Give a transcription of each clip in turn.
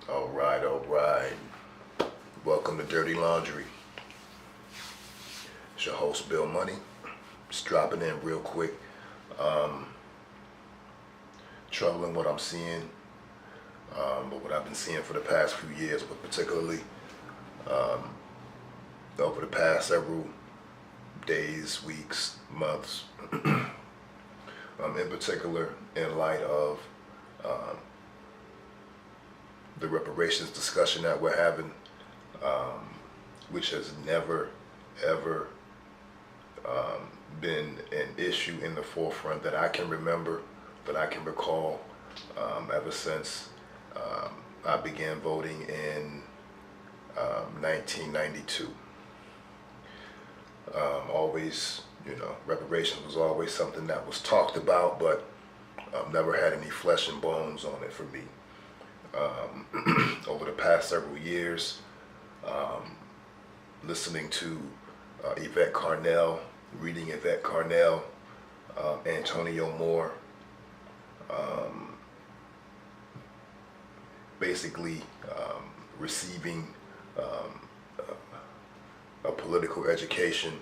All right, all right. Welcome to Dirty Laundry. It's your host, Bill Money. Just dropping in real quick. Troubling what I'm seeing, but what I've been seeing for the past few years, but particularly over the past several days, weeks, months, in particular in light of the reparations discussion that we're having, which has never, ever been an issue in the forefront that I can remember, that I can recall, ever since I began voting in 1992. Always, reparations was always something that was talked about, but never had any flesh and bones on it for me. Over the past several years, listening to Yvette Carnell, reading Yvette Carnell, Antonio Moore, basically receiving a political education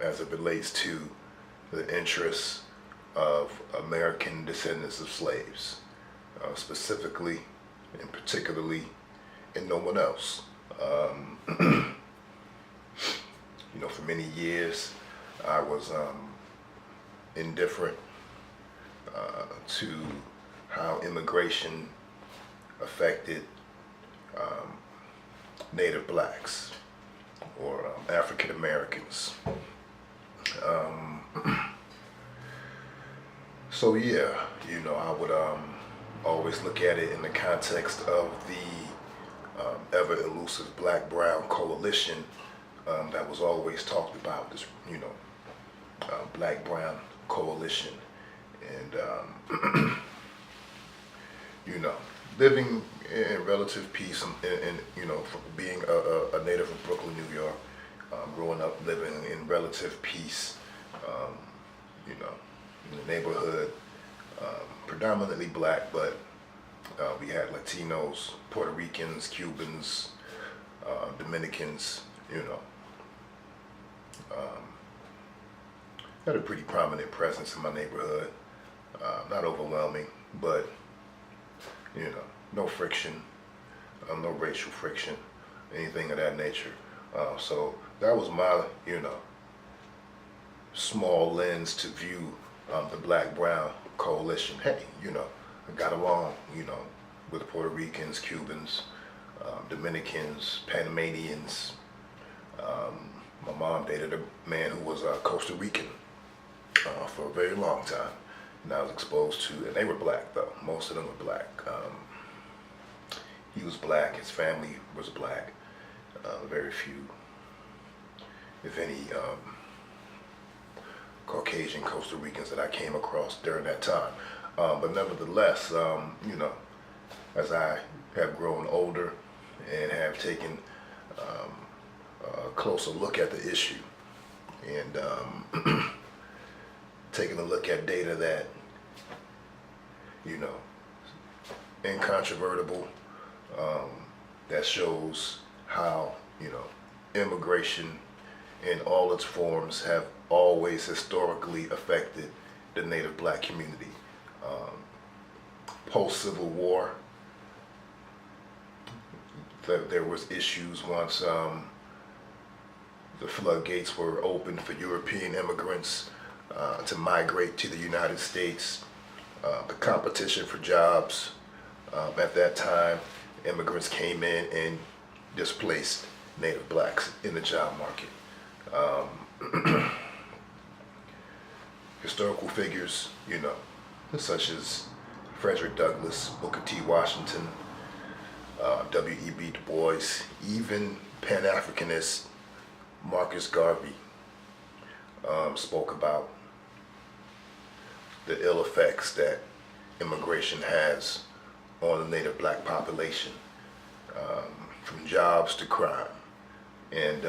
as it relates to the interests of American descendants of slaves, specifically and particularly, and no one else. For many years, I was indifferent to how immigration affected Native blacks or African Americans. So yeah, I would always look at it in the context of the ever elusive black-brown coalition that was always talked about, this black-brown coalition, and living in relative peace, and being a native of Brooklyn, New York, growing up living in relative peace, in the neighborhood, predominantly black, but we had Latinos, Puerto Ricans, Cubans, Dominicans, had a pretty prominent presence in my neighborhood. Not overwhelming, but no friction, no racial friction, anything of that nature. So that was my, small lens to view the black-brown coalition. Hey, I got along, with Puerto Ricans, Cubans, Dominicans, Panamanians. My mom dated a man who was Costa Rican for a very long time. And I was exposed to, and they were black though. Most of them were black. He was black, his family was black. Very few, if any, Caucasian Costa Ricans that I came across during that time. But nevertheless, as I have grown older and have taken a closer look at the issue, and taking a look at data that, incontrovertible, that shows how, immigration in all its forms have always historically affected the Native black community. Post-Civil War, there was issues once the floodgates were opened for European immigrants to migrate to the United States. The competition for jobs at that time, immigrants came in and displaced Native blacks in the job market. Historical figures, such as Frederick Douglass, Booker T. Washington, W.E.B. Du Bois, even Pan-Africanist Marcus Garvey spoke about the ill effects that immigration has on the Native black population, from jobs to crime. And,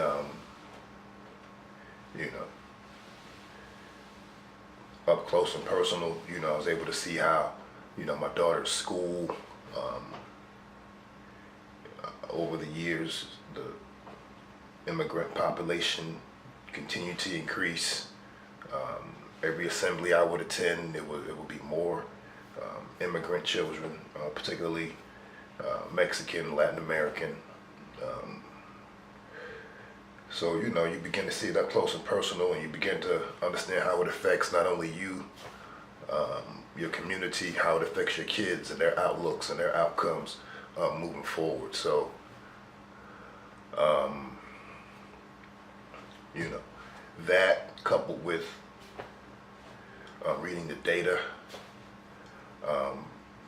up close and personal, I was able to see how, my daughter's school over the years, the immigrant population continued to increase. Every assembly I would attend, it would be more immigrant children, particularly Mexican, Latin American. So, you know, you begin to see it up close and personal, and you begin to understand how it affects not only you, your community, how it affects your kids and their outlooks and their outcomes moving forward. So, you know, that coupled with reading the data,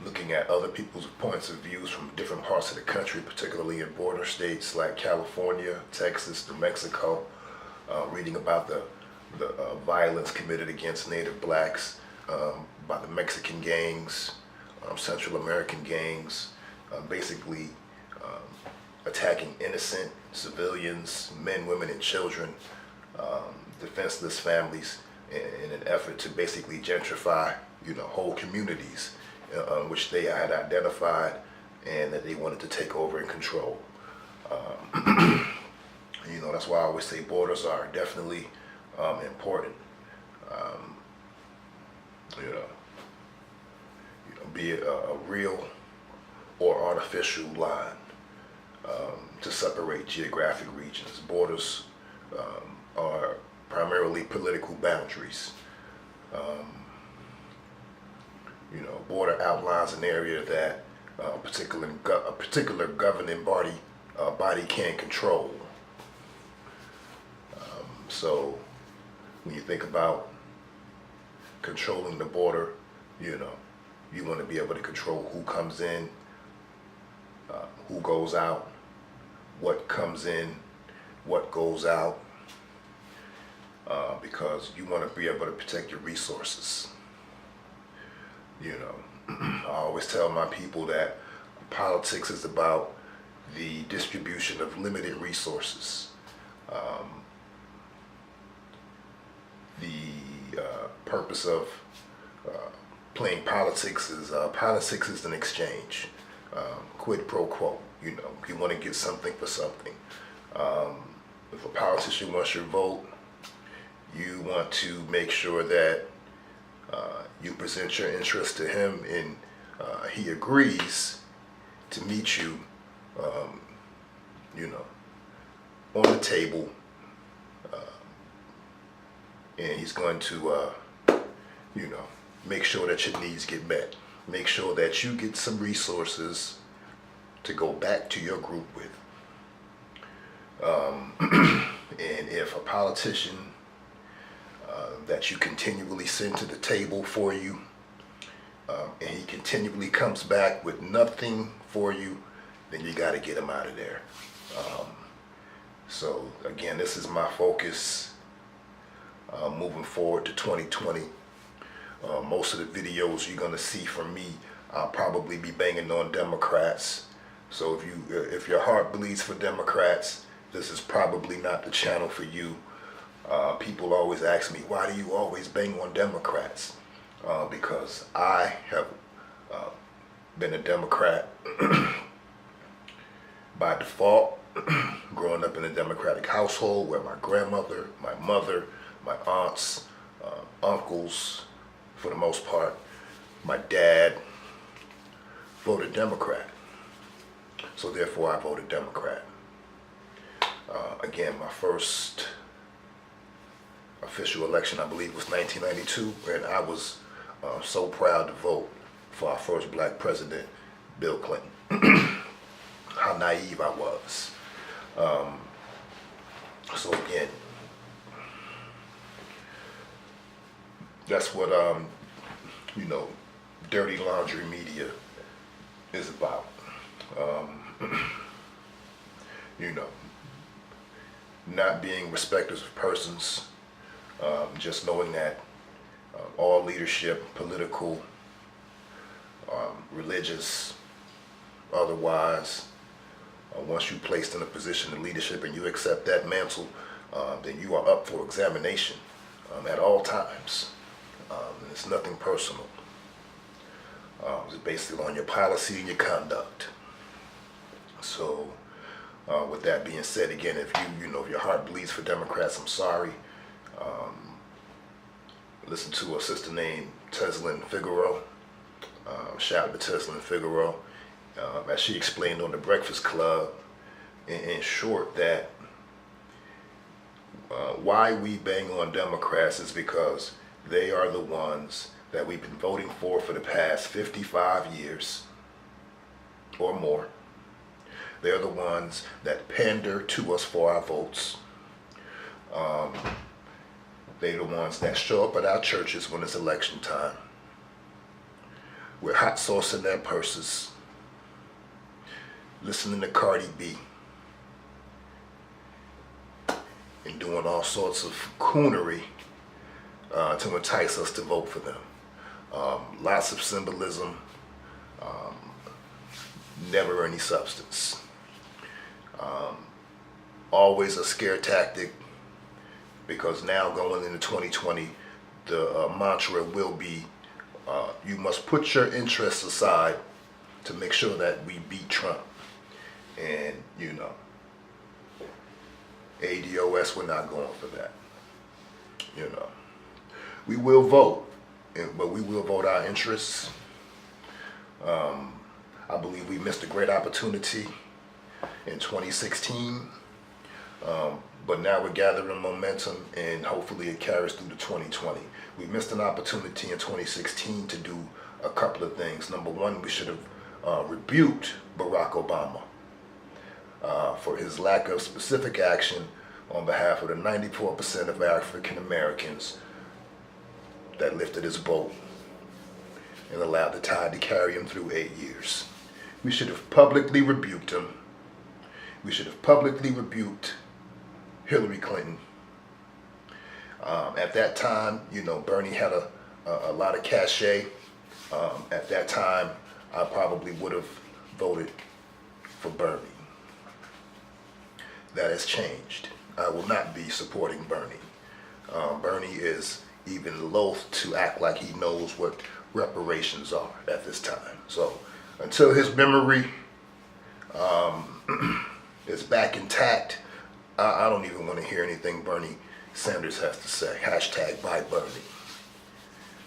looking at other people's points of views from different parts of the country, particularly in border states like California, Texas, New Mexico, reading about the violence committed against Native blacks by the Mexican gangs, Central American gangs, basically attacking innocent civilians, men, women, and children, defenseless families, in an effort to basically gentrify, you know, whole communities which they had identified and that they wanted to take over and control. You know, that's why I always say borders are definitely important. You know, be it a real or artificial line to separate geographic regions. Borders are primarily political boundaries. You know, border outlines an area that a particular governing body can't control. So when you think about controlling the border, you know, you want to be able to control who comes in, who goes out, what comes in, what goes out, because you want to be able to protect your resources. You know, I always tell my people that politics is about the distribution of limited resources. The purpose of playing politics is an exchange, quid pro quo. You know, you want to get something for something. If a politician wants your vote, you want to make sure that you present your interest to him, and he agrees to meet you, you know, on the table, and he's going to, you know, make sure that your needs get met. Make sure that you get some resources to go back to your group with. And if a politician that you continually send to the table for you, and he continually comes back with nothing for you, then you got to get him out of there. So again, this is my focus moving forward to 2020. Most of the videos you're going to see from me, I'll probably be banging on Democrats. So if your heart bleeds for Democrats, this is probably not the channel for you. People always ask me, why do you always bang on Democrats? Because I have been a Democrat by default, growing up in a Democratic household where my grandmother, my mother, my aunts, uncles, for the most part, my dad voted Democrat. So therefore I voted Democrat. Again, my first official election, I believe, was 1992, and I was so proud to vote for our first black president, Bill Clinton. How naive I was. So again, that's what you know, dirty laundry media is about. You know, not being respecters of persons, just knowing that all leadership, political, religious, otherwise, once you're placed in a position of leadership and you accept that mantle, then you are up for examination at all times. It's nothing personal. It's based on your policy and your conduct. So with that being said, again, if if your heart bleeds for Democrats, I'm sorry. Listen to a sister named Teslin Figaro. Shout out to Teslin Figaro. As she explained on the Breakfast Club, in short, that why we bang on Democrats is because they are the ones that we've been voting for the past 55 years or more. They're the ones that pander to us for our votes. They're the ones that show up at our churches when it's election time. We're hot saucing their purses, listening to Cardi B, and doing all sorts of coonery to entice us to vote for them. Lots of symbolism, never any substance. Always a scare tactic, because now going into 2020, the mantra will be, you must put your interests aside to make sure that we beat Trump. And, ADOS, we're not going for that. We will vote, but we will vote our interests. I believe we missed a great opportunity in 2016, but now we're gathering momentum, and hopefully it carries through to 2020. We missed an opportunity in 2016 to do a couple of things. Number one, we should have rebuked Barack Obama for his lack of specific action on behalf of the 94% of African Americans that lifted his boat and allowed the tide to carry him through 8 years. We should have publicly rebuked him. We should have publicly rebuked Hillary Clinton. At that time, Bernie had a lot of cachet. At that time, I probably would have voted for Bernie. That has changed. I will not be supporting Bernie. Bernie is even loath to act like he knows what reparations are at this time. So until his memory is back intact, I don't even want to hear anything Bernie Sanders has to say. Hashtag buy Bernie.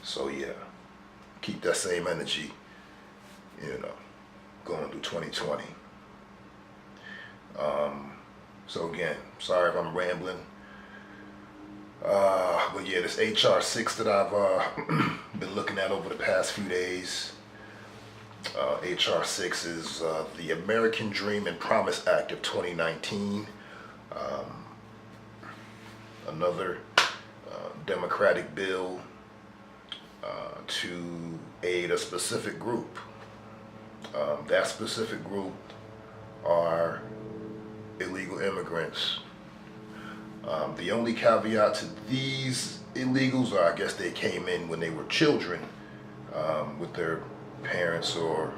So yeah, keep that same energy, going through 2020. So again, sorry if I'm rambling. But yeah, this HR 6 that I've been looking at over the past few days. HR 6 is the American Dream and Promise Act of 2019. Another Democratic bill to aid a specific group. That specific group are illegal immigrants. The only caveat to these illegals are, I guess they came in when they were children with their parents or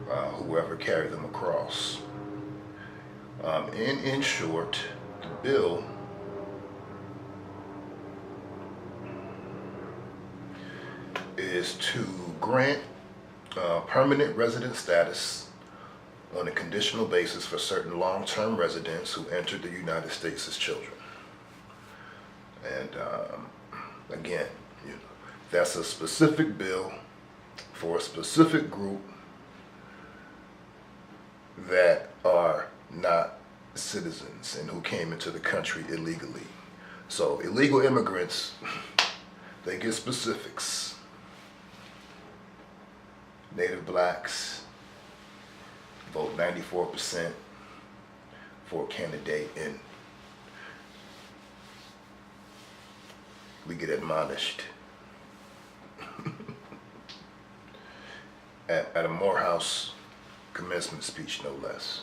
whoever carried them across. In short, the bill is to grant permanent resident status on a conditional basis for certain long-term residents who entered the United States as children. And again, that's a specific bill for a specific group that are not citizens and who came into the country illegally. So illegal immigrants, they get specifics. Native blacks vote 94% for a candidate, and we get admonished at a Morehouse commencement speech, no less.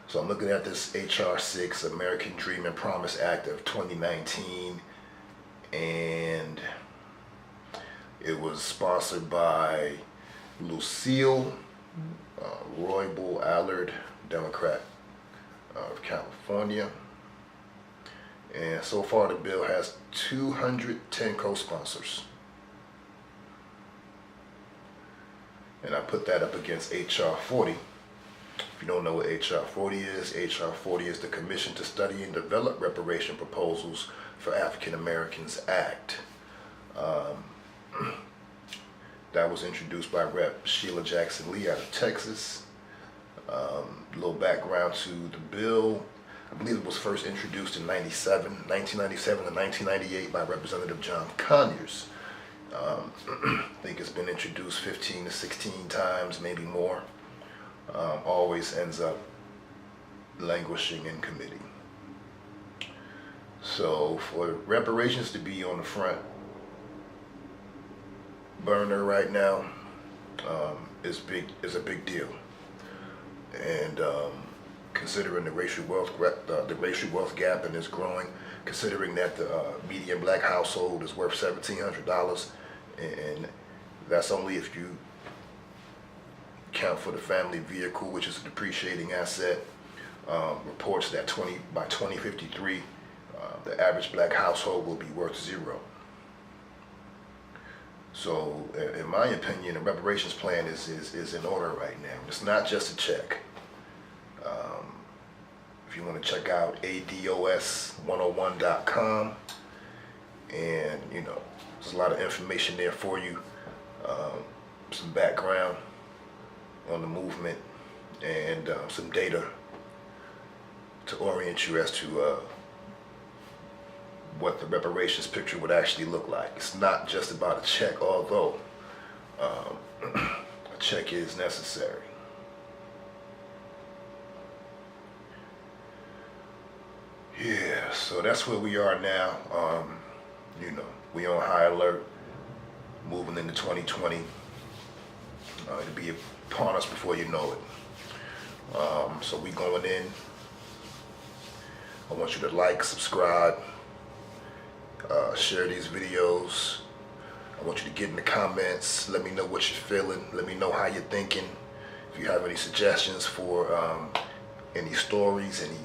So I'm looking at this HR 6, American Dream and Promise Act of 2019, and it was sponsored by Lucille Roybal Allard, Democrat of California. And so far the bill has 210 co-sponsors. And I put that up against H.R. 40. If you don't know what H.R. 40 is, H.R. 40 is the Commission to Study and Develop Reparation Proposals for African Americans Act. That was introduced by Rep. Sheila Jackson Lee out of Texas. A little background to the bill. I believe it was first introduced in 1997 and 1998 by Representative John Conyers. I think it's been introduced 15 to 16 times, maybe more. Always ends up languishing in committee. So for reparations to be on the front burner right now is a big deal. And considering the racial wealth gap and is growing, considering that the median black household is worth $1,700, and that's only if you count for the family vehicle, which is a depreciating asset. Reports that by 2053, the average black household will be worth zero. So, in my opinion, the reparations plan is in order right now. It's not just a check. If you want to check out ados101.com, and there's a lot of information there for you, some background on the movement, and some data to orient you as to what the reparations picture would actually look like. It's not just about a check, although a check is necessary. Yeah, so that's where we are now. We on high alert, moving into 2020. It'll be upon us before you know it. So we going in. I want you to like, subscribe, share these videos. I want you to get in the comments. Let me know what you're feeling. Let me know how you're thinking. If you have any suggestions for any stories, any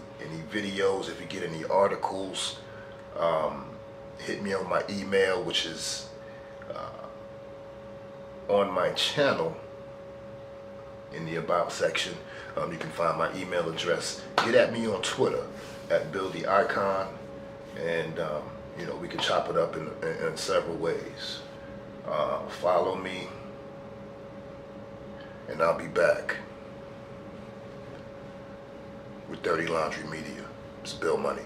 videos, if you get any articles, hit me on my email, which is on my channel in the About section. You can find my email address. Get at me on Twitter at BillTheIcon, and we can chop it up in several ways. Follow me, and I'll be back with Dirty Laundry Media. It's Bill Money.